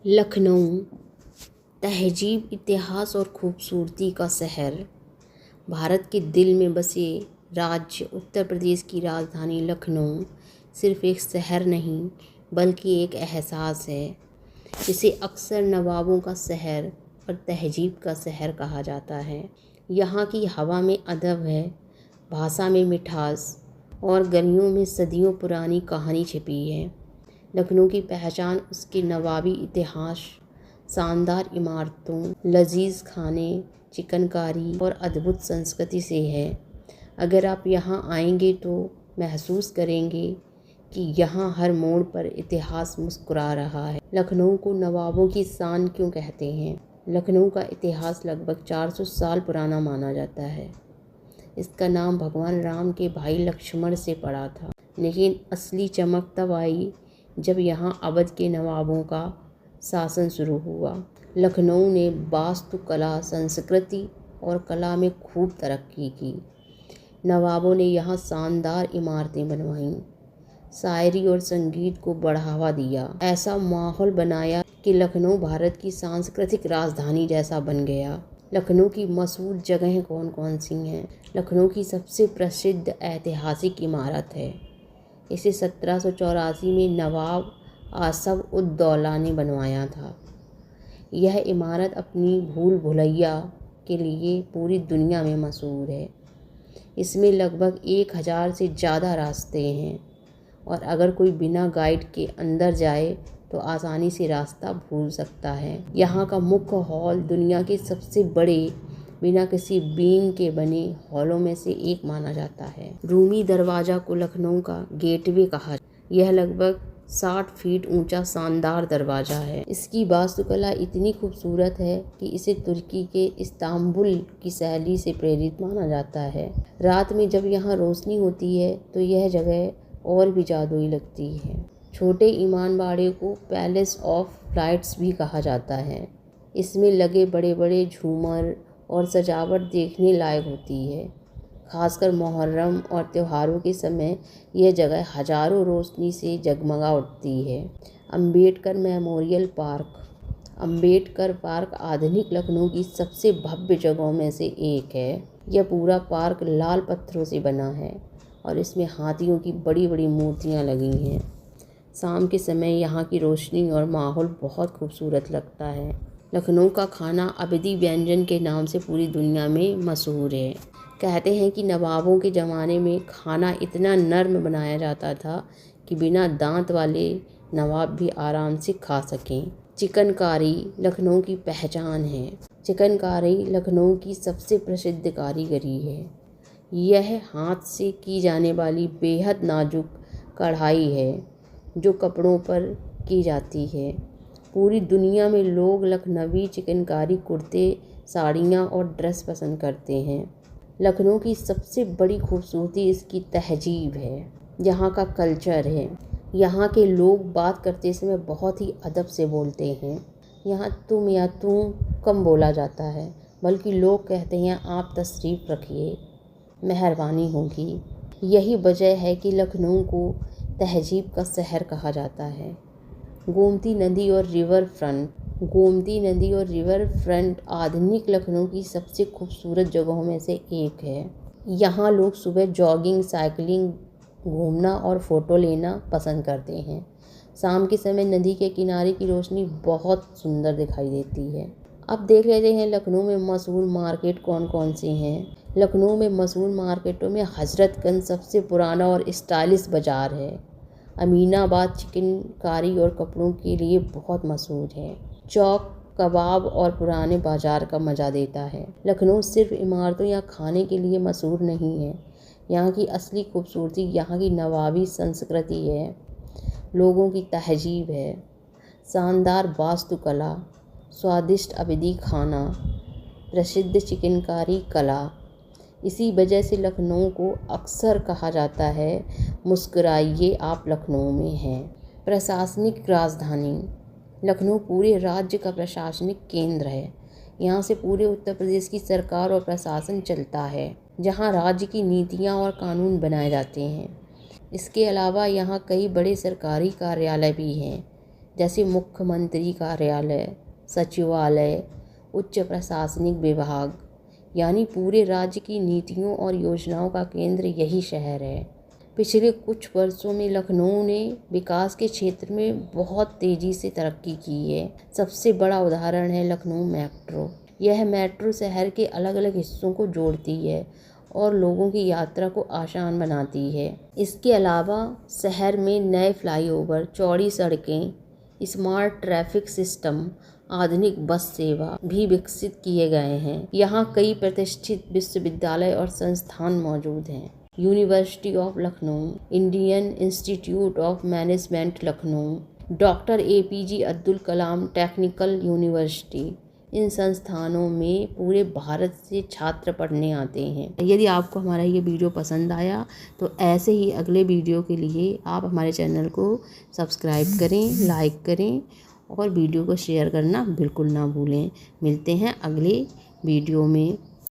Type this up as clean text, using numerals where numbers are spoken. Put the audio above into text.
लखनऊ तहजीब, इतिहास और खूबसूरती का शहर। भारत के दिल में बसे राज्य उत्तर प्रदेश की राजधानी लखनऊ सिर्फ एक शहर नहीं बल्कि एक एहसास है। इसे अक्सर नवाबों का शहर और तहजीब का शहर कहा जाता है। यहाँ की हवा में अदब है, भाषा में मिठास और गलियों में सदियों पुरानी कहानी छिपी है। लखनऊ की पहचान उसके नवाबी इतिहास, शानदार इमारतों, लजीज खाने, चिकनकारी और अद्भुत संस्कृति से है। अगर आप यहाँ आएंगे तो महसूस करेंगे कि यहाँ हर मोड़ पर इतिहास मुस्कुरा रहा है। लखनऊ को नवाबों की शान क्यों कहते हैं? लखनऊ का इतिहास लगभग 400 साल पुराना माना जाता है। इसका नाम भगवान राम के भाई लक्ष्मण से पड़ा था, लेकिन असली चमक तब आई जब यहाँ अवध के नवाबों का शासन शुरू हुआ। लखनऊ ने वास्तुकला, संस्कृति और कला में खूब तरक्की की। नवाबों ने यहाँ शानदार इमारतें बनवाईं, शायरी और संगीत को बढ़ावा दिया, ऐसा माहौल बनाया कि लखनऊ भारत की सांस्कृतिक राजधानी जैसा बन गया। लखनऊ की मशहूर जगहें कौन कौन सी हैं? लखनऊ की सबसे प्रसिद्ध ऐतिहासिक इमारत है। इसे 1784 में नवाब आसफ उद दौला ने बनवाया था। यह इमारत अपनी भूल भुलैया के लिए पूरी दुनिया में मशहूर है। इसमें लगभग 1000 से ज़्यादा रास्ते हैं और अगर कोई बिना गाइड के अंदर जाए तो आसानी से रास्ता भूल सकता है। यहाँ का मुख्य हॉल दुनिया के सबसे बड़े बिना किसी बीम के बने हॉलों में से एक माना जाता है। रूमी दरवाज़ा को लखनऊ का गेटवे कहा। यह लगभग 60 फीट ऊंचा शानदार दरवाज़ा है। इसकी वास्तुकला इतनी खूबसूरत है कि इसे तुर्की के इस्तांबुल की शैली से प्रेरित माना जाता है। रात में जब यहाँ रोशनी होती है तो यह जगह और भी जादुई लगती है। छोटे इमामबाड़े को पैलेस ऑफ लाइट्स भी कहा जाता है। इसमें लगे बड़े बड़े झूमर और सजावट देखने लायक होती है। खासकर मुहर्रम और त्योहारों के समय यह जगह हजारों रोशनी से जगमगा उठती है। Ambedkar memorial park. Ambedkar park आधुनिक लखनऊ की सबसे भव्य जगहों में से एक है। यह पूरा पार्क लाल पत्थरों से बना है और इसमें हाथियों की बड़ी बड़ी मूर्तियाँ लगी हैं। शाम के समय यहाँ की रोशनी और माहौल बहुत खूबसूरत लगता है। लखनऊ का खाना अवधी व्यंजन के नाम से पूरी दुनिया में मशहूर है। कहते हैं कि नवाबों के ज़माने में खाना इतना नर्म बनाया जाता था कि बिना दांत वाले नवाब भी आराम से खा सकें। चिकनकारी लखनऊ की पहचान है। चिकनकारी लखनऊ की सबसे प्रसिद्ध कारीगरी है। यह हाथ से की जाने वाली बेहद नाजुक कढ़ाई है जो कपड़ों पर की जाती है। पूरी दुनिया में लोग लखनवी चिकनकारी कुर्ते, साड़ियाँ और ड्रेस पसंद करते हैं। लखनऊ की सबसे बड़ी खूबसूरती इसकी तहजीब है, यहाँ का कल्चर है। यहाँ के लोग बात करते समय बहुत ही अदब से बोलते हैं। यहाँ तुम या तू कम बोला जाता है, बल्कि लोग कहते हैं आप तशरीफ़ रखिए, मेहरबानी होगी। यही वजह है कि लखनऊ को तहजीब का शहर कहा जाता है। गोमती नदी और रिवर फ्रंट। गोमती नदी और रिवर फ्रंट आधुनिक लखनऊ की सबसे खूबसूरत जगहों में से एक है। यहाँ लोग सुबह जॉगिंग, साइकिलिंग, घूमना और फ़ोटो लेना पसंद करते हैं। शाम के समय नदी के किनारे की रोशनी बहुत सुंदर दिखाई देती है। अब देख लेते हैं लखनऊ में मशहूर मार्केट कौन कौन सी हैं। लखनऊ में मशहूर मार्केटों में हजरतगंज सबसे पुराना और स्टाइलिश बाज़ार है। अमीनाबाद चिकनकारी और कपड़ों के लिए बहुत मशहूर है। चौक कबाब और पुराने बाजार का मज़ा देता है। लखनऊ सिर्फ इमारतों या खाने के लिए मशहूर नहीं है। यहाँ की असली खूबसूरती यहाँ की नवाबी संस्कृति है, लोगों की तहजीब है, शानदार वास्तुकला, स्वादिष्ट अवधी खाना, प्रसिद्ध चिकनकारी कला। इसी वजह से लखनऊ को अक्सर कहा जाता है मुस्कुराइए आप लखनऊ में हैं। प्रशासनिक राजधानी। लखनऊ पूरे राज्य का प्रशासनिक केंद्र है। यहाँ से पूरे उत्तर प्रदेश की सरकार और प्रशासन चलता है, जहाँ राज्य की नीतियाँ और कानून बनाए जाते हैं। इसके अलावा यहाँ कई बड़े सरकारी कार्यालय भी हैं जैसे मुख्यमंत्री कार्यालय, सचिवालय, उच्च प्रशासनिक विभाग, यानी पूरे राज्य की नीतियों और योजनाओं का केंद्र यही शहर है। पिछले कुछ वर्षों में लखनऊ ने विकास के क्षेत्र में बहुत तेज़ी से तरक्की की है। सबसे बड़ा उदाहरण है लखनऊ मेट्रो। यह मेट्रो शहर के अलग अलग हिस्सों को जोड़ती है और लोगों की यात्रा को आसान बनाती है। इसके अलावा शहर में नए फ्लाईओवर, चौड़ी सड़कें, स्मार्ट ट्रैफिक सिस्टम, आधुनिक बस सेवा भी विकसित किए गए हैं। यहाँ कई प्रतिष्ठित विश्वविद्यालय और संस्थान मौजूद हैं। University of Lucknow, Indian institute of management Lucknow, doctor APJ Abdul Kalam technical university, इन संस्थानों में पूरे भारत से छात्र पढ़ने आते हैं। यदि आपको हमारा ये वीडियो पसंद आया तो ऐसे ही अगले वीडियो के लिए आप हमारे चैनल को सब्सक्राइब करें, लाइक करें और वीडियो को शेयर करना बिल्कुल ना भूलें। मिलते हैं अगले वीडियो में।